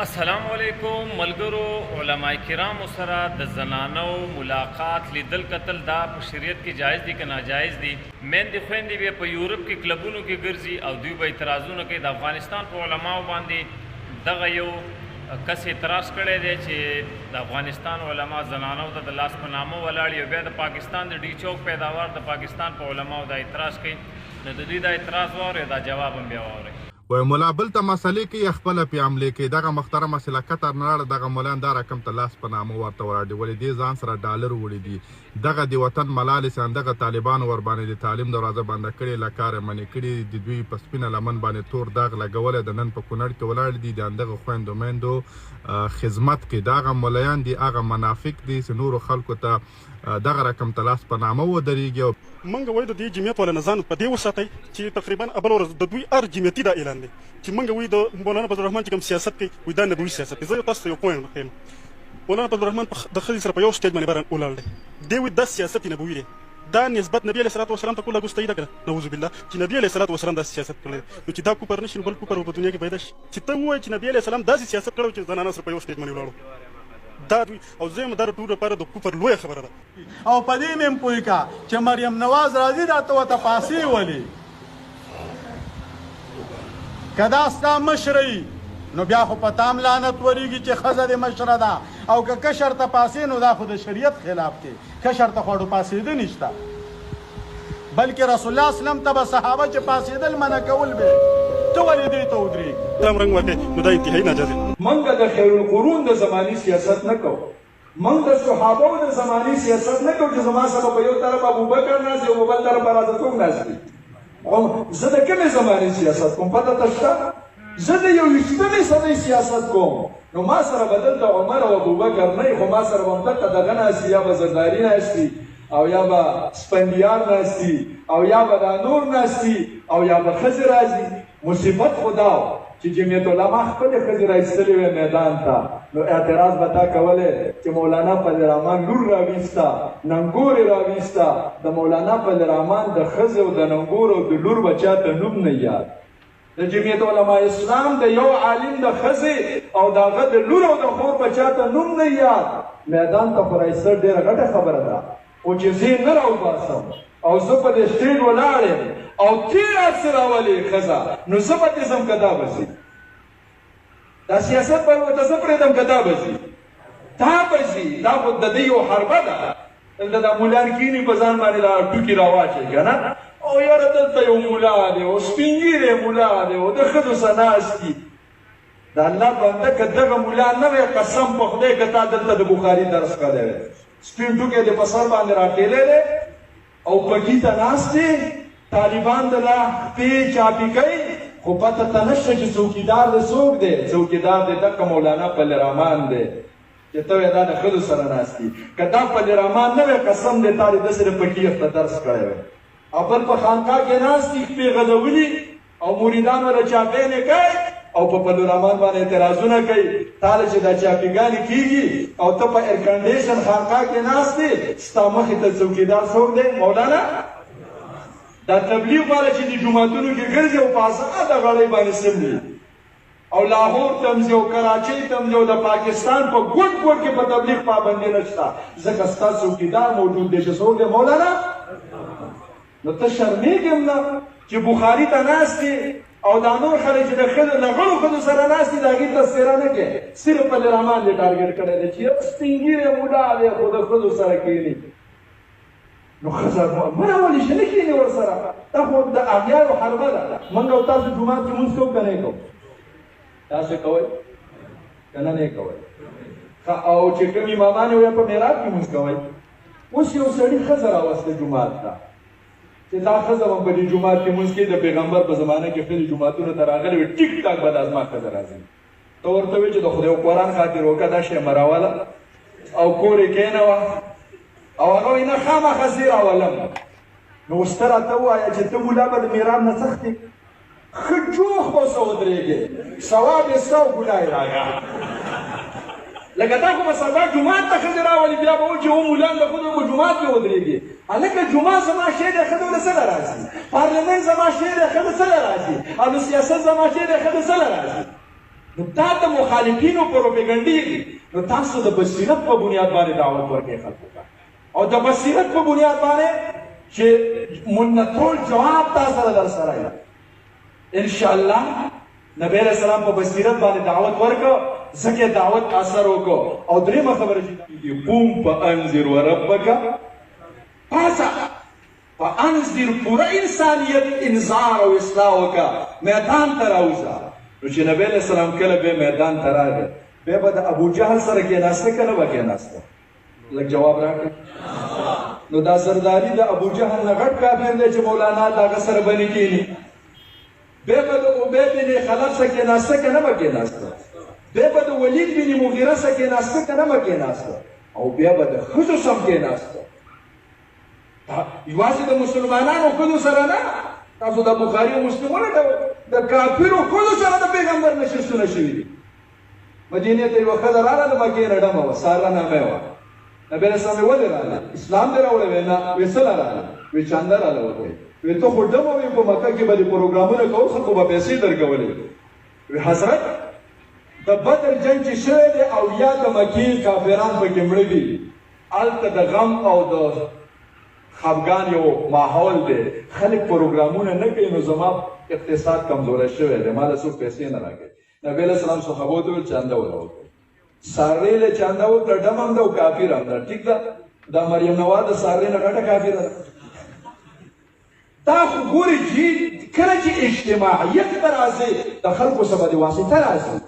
السلام علیکم ملګرو علماء کرامو سره د زنانو ملاقات لیدل کتل دا په شریعت کې جایز دي که ناجایز دي؟ میندې خویندې بیا په یورپ کې کلبونو کې ګرځي او دوی به اعتراضونه کوي. د افغانستان په علماو باندې دغه یو کس اعتراض کړی دی چې د افغانستان علما زنانو ته د لاس په نامه ولاړ او بیا د پاکستان د ډي چوک پیداوار د پاکستان په علماو دا اعتراض کوي. نو د دوی دا اعتراض واورئ، دا جواب هم بیا واورئ. وای مولا بل ته مسلې کې خپل په عملې کې دغه محترمه مسله کتر نه دغه مولان دا رقم ته لاس په نامه ورته وراډي ولې دې ځان سره ډالر وړي دي دغه د وطن ملالې سان دغه طالبان ور باندې د تعلیم دروازه بنده کړي لکار منې کړي د دوی په سپینه لمن باندې تور داغ لګولې د نن په کونړ کې ولاړ دي د دغه خويندو میندو خدمت کې دغه مولایان دي هغه منافق دي چې نور خلکو ته دغه رقم ته لاس په نامه ودرېږي. منګه وای د دې جمعیت ولا نزان په دې وساتای چې تقریبا ابل ورځ د دوی ار جمعیتي دا اعلان دی چې منګه وای د مولانا فضل الرحمن چې کوم سیاست کوي وای دا نبوي سیاست زه تاسو یو پوینټ مخیم. مولانا فضل الرحمن د خلیل سره په یو سټیج باندې بارن اولال دی وای د سیاست نبوي دی دا نسبت نبی علیه الصلاه والسلام ته کوله ګستې ده کړه نعوذ بالله چې نبی علیه الصلاه والسلام دا سیاست کړی نو چې دا کوپر نشي بل کوپر په دنیا کې پیدا شي چې ته وای چې نبی علیه السلام دا سیاست کړو چې زنانه سره په یو سټیج باندې ولاړو دا او زم در ټول لپاره د کوپر لوی خبره ده. او پدې مم پوي کا چې مریم نواز راځي دا ته پاسي ولي کدا ستا مشري نو بیا خو پتام لعنت وریږي چې خزه د مشره ده او که کشر ته پاسي نو دا خو د شریعت خلاف دی. کشر ته خو پاسي ده نشته بلکې رسول الله اسلام ته صحابه چې پاسېدل منع کول به ته ولې دې ته ودرېږي اسلام رنګ ورکړي نو دا انتهایی ناجایز دی. منګه د خیر القرون د زماني سیاست نه کوو، منګ د صحابو د زماني سیاست نه کوو چې زما سره په یو طرف ابوبکر ناست او په بل طرف راځه څوک ناست دي. زه د کومې زماني سیاست کوم پته ته شته؟ زه د یو ویشتمې صدۍ سیاست کوم. نو ما سره به دلته عمر او ابوبکر نه خو ما سره به همدلته دغه ناست یا به زرداري ناست او یا به سپندیار ناستی او یا به دا نور ناستی او یا به ښځې راځي. مصیبت خدا و چې جمعیت علما خپلې ښځې راایستلې وې میدان ته نو اعتراض به تا کولی چې مولانا فضل الرحمن لور راویسته ننګورې راویسته د مولانا فضل الرحمن د ښځې او د ننګور او د لور به چاته نوم نه یاد. د جمعیت علما اسلام د یو عالم د ښځې او د هغه د لور او د خور به چاته نوم نه یاد. میدان ته خو راایستل ډېره غټه خبره ده او چې زه نه راوباسم او زه په دې سټیج ولاړ یم او تی راسې راولې ښځه نو زه به دې ځم که دا به ځي دا سیاست به ورته زه پرېږدم که دا به ځي دا به ځي دا خو د دې یو حربه ده. دلته دا مولان کیني په ځان باندې دا ټوکې راواچوي که نه او یاره دلته یو مولا دی او سپین ږیری مولا دی او د ښځو سره ناست دي. د الله بنده که دغه مولا نه وی قسم په خدای که تا دلته د بخاري درس کړی وی سپین ټوکی د په سر باندې راټیلی دی او پکې ته ناست دی طالبان د لا خپې چاپي کوي خو پته ته نشته چې څوکیدار د څوک دی. څوکیدار د دغه مولانا فضل الرحمن دی چې ته وایې دا د ښځو سره ناست دي. که دا فضل الرحمن نه وی قسم دی تا د ده سره پکې ورته درس کړی وی او بل په خانقاه کې ناست دي خپې غځولي او مریدان ورله چاپېنې کوي او په فضل الرحمن باندې اعتراضونه کوي. تاله چې دا چاپیګانې کېږي او ته په ایرکنډیشن خانقاه کې ناست دی ستا مخې ته څوکیدار څوک دی؟ مولانا. دا تبلیغ والا چې د جوماتونو کې ګرځي او په ازاده غړۍ باندې سملي او لاهور ته ځي او کراچۍ ته ځي او د پاکستان په ګوټ ګوټ کې په تبلیغ پابندي نشته ځکه ستا څوکیدار موجود دی چې څوک دی؟ مولانا. نو ته شرمېږې هم نه چې بخاري ته ناست دی او دا نور خلک چې د غړو ښځو سره ناست دي د هغې تذکره نه کوي صرف فضل الرحمن دې ټارګېټ کړی دی چې یو سپین ږیری مولا دی خو د ښځو سره کښېني نو ښځه مه راولي چې نه کښېني ورسره دا خو د اغیارو حربه ده. موږ او تاسو جومات کې لمونځ کوو که نه کوو؟ تاسو کوئ که نه نه کوئ؟ او چې کوم امامان یې په محراب کې لمونځ کوئ. اوس یو سړي ښځه راوسته جومات ته چې دا ښځه به په دې جومات کې لمونځ کوي. د پیغمبر په زمانه کې ښځې جوماتونو ته راغلې وې ټیک ټاک به دا زما ښځه راځي. ته ورته وایې چې د خدای قرآن خاطر وکړه دا شی مه راوله او کور یې کښېنوه او هغه وایي نه خامخا زه یې راولم. نو اوس ته راته ووایه چې ته مولا به د محراب نه څښتې ښه جوخ به ورسه ودرېږې ثواب یې ستا او ګناه یې راغله. لکه دا خو به سبا جومات ته ښځې راولي بیا به و چې و مولان د خدای په جومات کې ودرېږي. هلکه جومات زما شی دی ښه د څه له راځي؟ پارلمنټ زما شی دی ښه د څه له راځي؟ او د سیاست زما شی دی ښه د څه له راځي؟ نو دا د مخالفینو پروپاګانډې دي. نو تاسو د بصیرت په بنیاد باندې دعوت ورکړئ خلکو ته، او د بصیرت په بنیاد باندې چې ټول جواب تاسو سره در سره وي. انشاءالله نبی علیہ السلام په بصیرت باندې دعوت ورکړ، ځکه دعوت اثر وکړ. او درېیمه خبره چې قوم فانذر وربک، پاسه فانذر پوره انسانیت انذار او اصلاح وکړه، میدان ته راوځه. نو چې نبی علیہ السلام کله به میدان ته راغی، بیا به د ابو جهل سره کېناسته که نه به کېناسته؟ لږ جواب راکړه. نو دا زرداري د ابو جهل نه غټ کافر دی چې مولانا د هغه سره به نه کېني. بیا به د عبید بن خلف سره کېناسته که نه به کېناسته؟ بیا به د ولید بن مغیره سره کېناسته که نه به کېناسته؟ او بیا به د ښځو سم کېناسته. یوازې د مسلمانانو ښځو سره نه، تاسو د بخاري او مسلم ولټوئ، د کافرو ښځو سره د پیغمبر نشستونه شوي دي. مدینې ته یوه ښځه راغله، د مکې نه ډمه وه، ساره نامه یې وه. نبی علیه السلام یې ولې راغله؟ اسلام دې راوړی؟ ویې نه. ویې څه له راغله؟ ویې چانده راله ورته. ویې ته خو ډمه وې، په مکه کې به دې پروګرامونه کول، خلکو به پیسې درکولې. ویې حضرت د بدر جنګ چې شوی دی او یا د مکې کافران پکې مړه دي، هلته د غم او د خفګان یو ماحول دی، خلک پروګرامونه نه کوي. نو زما اقتصاد کمزوری شوی دی، ما له څوک پیسې نه راکوي. نبی علیه السلام صحابو ته وویل چانده وله وکړئ. سارې له چانده وکړه، ډم هم ده او کافر هم ده. ټیک ده، دا مریم نواز د سارې نه ډډه کافره ده. دا خو ګورې چې کله چې اجتماعیت ته راځي، د خلکو څخه د واسطه راځي.